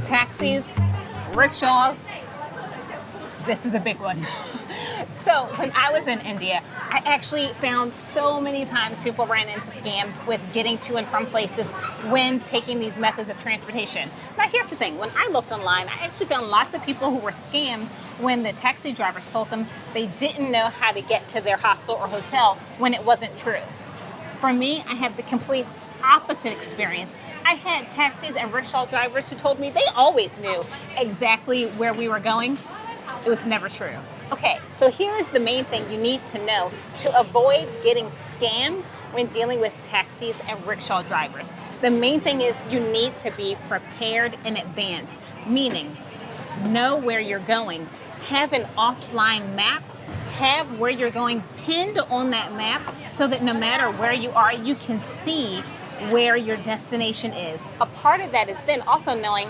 Taxis, rickshaws, this is a big one. So when I was in India, I actually found so many times people ran into scams with getting to and from places when taking these methods of transportation. Now here's the thing, when I looked online, I actually found lots of people who were scammed when the taxi drivers told them they didn't know how to get to their hostel or hotel when it wasn't true. For me, I had the complete opposite experience. I had taxis and rickshaw drivers who told me they always knew exactly where we were going. It was never true. Okay, so here's the main thing you need to know to avoid getting scammed when dealing with taxis and rickshaw drivers. The main thing is you need to be prepared in advance, meaning know where you're going, have an offline map, have where you're going pinned on that map so that no matter where you are, you can see where your destination is. A part of that is then also knowing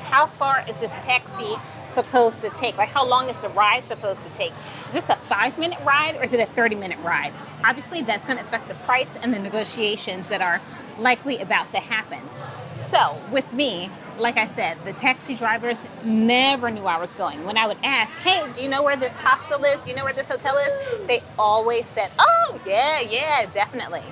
how far is this taxi supposed to take? Like how long is the ride supposed to take? Is this a 5-minute ride or is it a 30-minute ride? Obviously that's going to affect the price and the negotiations that are likely about to happen. So with me, like I said, the taxi drivers never knew I was going. When I would ask, hey, do you know where this hostel is? Do you know where this hotel is? They always said, oh, yeah, definitely.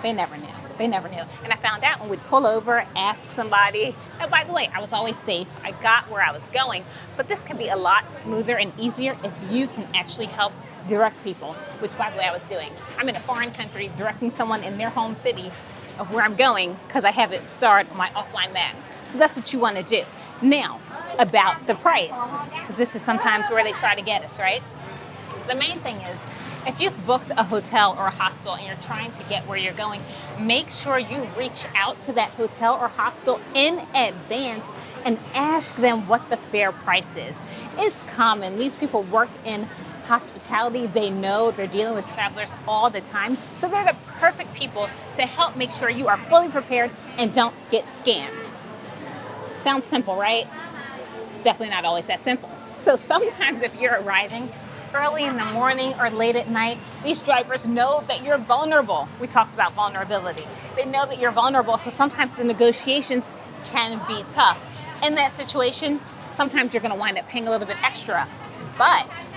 They never knew. They never knew. And I found out when we'd pull over, ask somebody. And by the way, I was always safe. I got where I was going. But this can be a lot smoother and easier if you can actually help direct people, which by the way I was doing. I'm in a foreign country directing someone in their home city of where I'm going because I have it starred on my offline map. So that's what you want to do. Now, about the price, because this is sometimes where they try to get us, right? The main thing is, if you've booked a hotel or a hostel and you're trying to get where you're going, make sure you reach out to that hotel or hostel in advance and ask them what the fair price is. It's common. These people work in hospitality. They know they're dealing with travelers all the time. So they're the perfect people to help make sure you are fully prepared and don't get scammed. Sounds simple, right? It's definitely not always that simple. So sometimes if you're arriving early in the morning or late at night, these drivers know that you're vulnerable. We talked about vulnerability. They know that you're vulnerable, so sometimes the negotiations can be tough. In that situation, sometimes you're going to wind up paying a little bit extra. But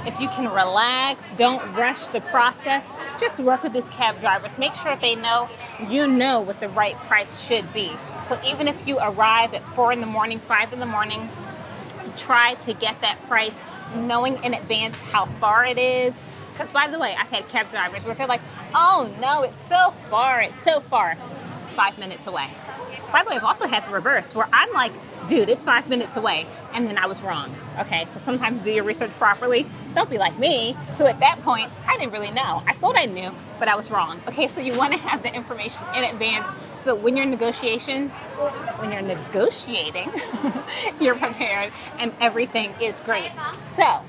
if you can relax, don't rush the process, just work with these cab drivers. Make sure they know you know what the right price should be. So even if you arrive at 4 in the morning, 5 in the morning, try to get that price knowing in advance how far it is. Because by the way, I've had cab drivers where they're like, oh no, it's so far. It's 5 minutes away. By the way, I've also had the reverse where I'm like, dude, it's 5 minutes away. And then I was wrong. Okay, so sometimes do your research properly. Don't be like me, who at that point, I didn't really know. I thought I knew, but I was wrong. Okay, so you want to have the information in advance so that when you're negotiating, you're prepared and everything is great. So,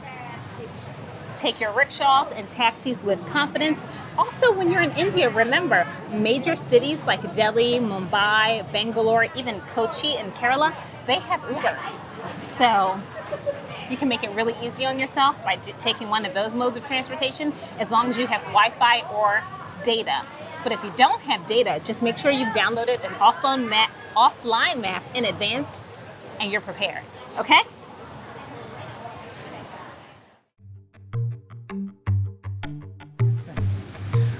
take your rickshaws and taxis with confidence. Also, when you're in India, remember, major cities like Delhi, Mumbai, Bangalore, even Kochi and Kerala, they have Uber. So you can make it really easy on yourself by taking one of those modes of transportation as long as you have Wi-Fi or data. But if you don't have data, just make sure you've downloaded an offline map in advance and you're prepared. Okay?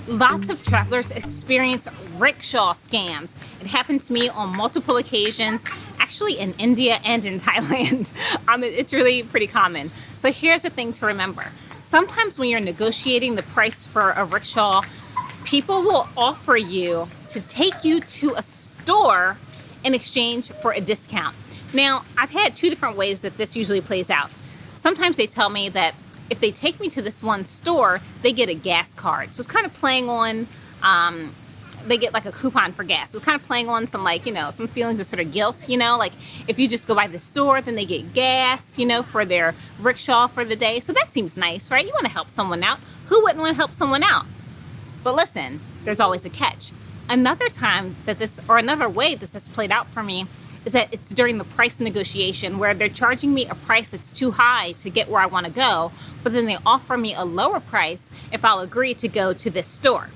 Lots of travelers experience rickshaw scams. It happened to me on multiple occasions, actually in India and in Thailand. It's really pretty common. So here's the thing to remember. Sometimes when you're negotiating the price for a rickshaw, people will offer you to take you to a store in exchange for a discount. Now, I've had 2 different ways that this usually plays out. Sometimes they tell me that if they take me to this one store, they get a gas card. So it's kind of playing on, they get like a coupon for gas. So it's kind of playing on some some feelings of sort of guilt, like if you just go by the store, then they get gas, for their rickshaw for the day. So that seems nice, right? You want to help someone out. Who wouldn't want to help someone out? But listen, there's always a catch. Another way this has played out for me is that it's during the price negotiation where they're charging me a price that's too high to get where I want to go, but then they offer me a lower price if I'll agree to go to this store.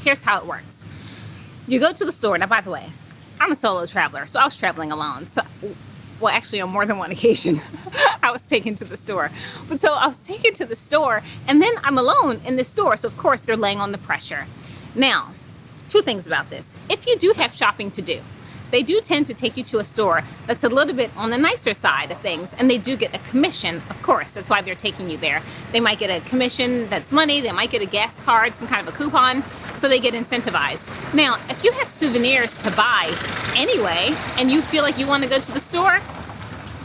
Here's how it works. You go to the store. Now, by the way, I'm a solo traveler, so I was traveling alone. So, well, actually on more than one occasion, I was taken to the store. But so I was taken to the store, and then I'm alone in the store. So of course they're laying on the pressure. Now, two things about this. If you do have shopping to do, they do tend to take you to a store that's a little bit on the nicer side of things, and they do get a commission, of course. That's why they're taking you there. They might get a commission that's money, they might get a gas card, some kind of a coupon, so they get incentivized. Now, if you have souvenirs to buy anyway, and you feel like you want to go to the store,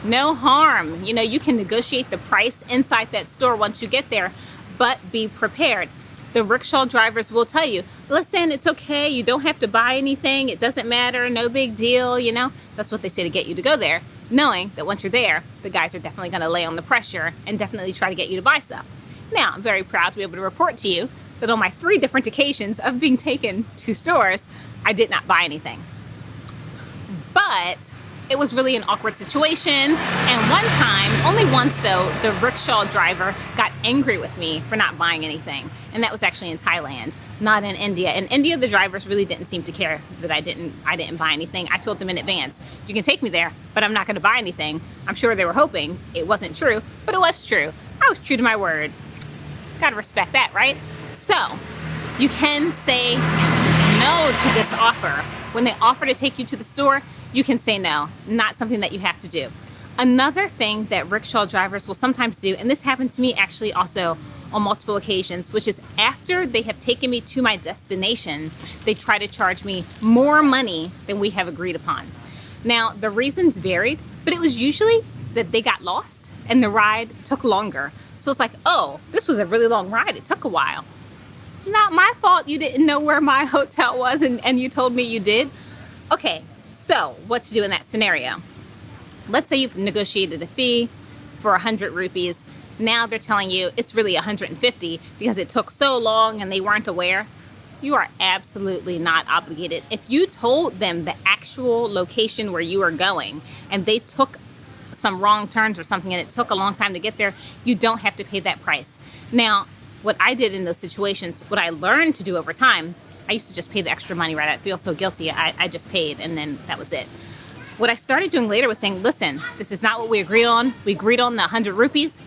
no harm. You know, you can negotiate the price inside that store once you get there, but be prepared. The rickshaw drivers will tell you, listen, it's okay, you don't have to buy anything, it doesn't matter, no big deal, you know? That's what they say to get you to go there, knowing that once you're there, the guys are definitely gonna lay on the pressure and definitely try to get you to buy stuff. Now, I'm very proud to be able to report to you that on my 3 different occasions of being taken to stores, I did not buy anything. But it was really an awkward situation, and one time, only once though, the rickshaw driver got angry with me for not buying anything, and that was actually in Thailand, not in India. In India, the drivers really didn't seem to care that I didn't buy anything. I told them in advance, you can take me there, but I'm not going to buy anything. I'm sure they were hoping it wasn't true, but it was true. I was true to my word. Gotta respect that, right? So, you can say no to this offer. When they offer to take you to the store, you can say no, not something that you have to do. Another thing that rickshaw drivers will sometimes do, and this happened to me actually also on multiple occasions, which is after they have taken me to my destination, they try to charge me more money than we have agreed upon. Now, the reasons varied, but it was usually that they got lost and the ride took longer. So it's like, oh, this was a really long ride, it took a while. Not my fault you didn't know where my hotel was and you told me you did. Okay, so what to do in that scenario? Let's say you've negotiated a fee for 100 rupees. Now they're telling you it's really 150 because it took so long and they weren't aware. You are absolutely not obligated. If you told them the actual location where you are going and they took some wrong turns or something and it took a long time to get there, you don't have to pay that price. Now, what I did in those situations, what I learned to do over time, I used to just pay the extra money, right? I'd feel so guilty. I just paid and then that was it. What I started doing later was saying, listen, this is not what we agreed on. We agreed on the 100 rupees.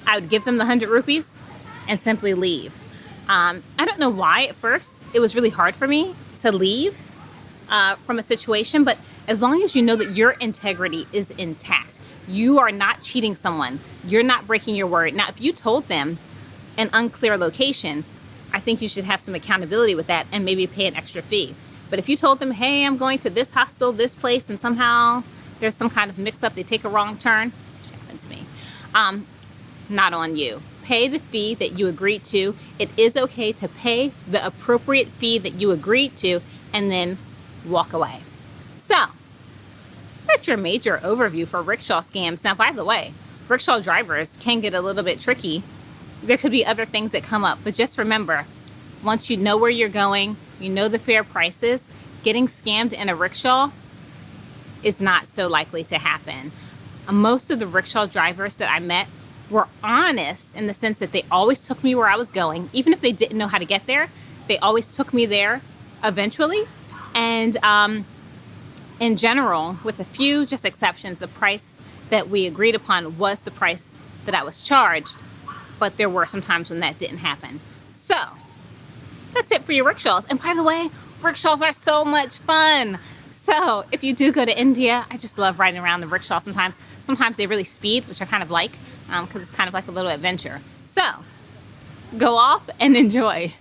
I would give them the 100 rupees and simply leave. I don't know why at first it was really hard for me to leave from a situation, but as long as you know that your integrity is intact, you are not cheating someone, you're not breaking your word. Now, if you told them an unclear location, I think you should have some accountability with that and maybe pay an extra fee. But if you told them, hey, I'm going to this hostel, this place, and somehow there's some kind of mix-up, they take a wrong turn, which happened to me, not on you. Pay the fee that you agreed to. It is okay to pay the appropriate fee that you agreed to and then walk away. So, that's your major overview for rickshaw scams. Now, by the way, rickshaw drivers can get a little bit tricky. There could be other things that come up, but just remember, once you know where you're going, you know the fair prices, getting scammed in a rickshaw is not so likely to happen. Most of the rickshaw drivers that I met were honest in the sense that they always took me where I was going. Even if they didn't know how to get there, they always took me there eventually. And in general, with a few just exceptions, the price that we agreed upon was the price that I was charged. But there were some times when that didn't happen. So, that's it for your rickshaws. And by the way, rickshaws are so much fun. So if you do go to India, I just love riding around the rickshaw sometimes. Sometimes they really speed, which I kind of like, because it's kind of like a little adventure. So go off and enjoy.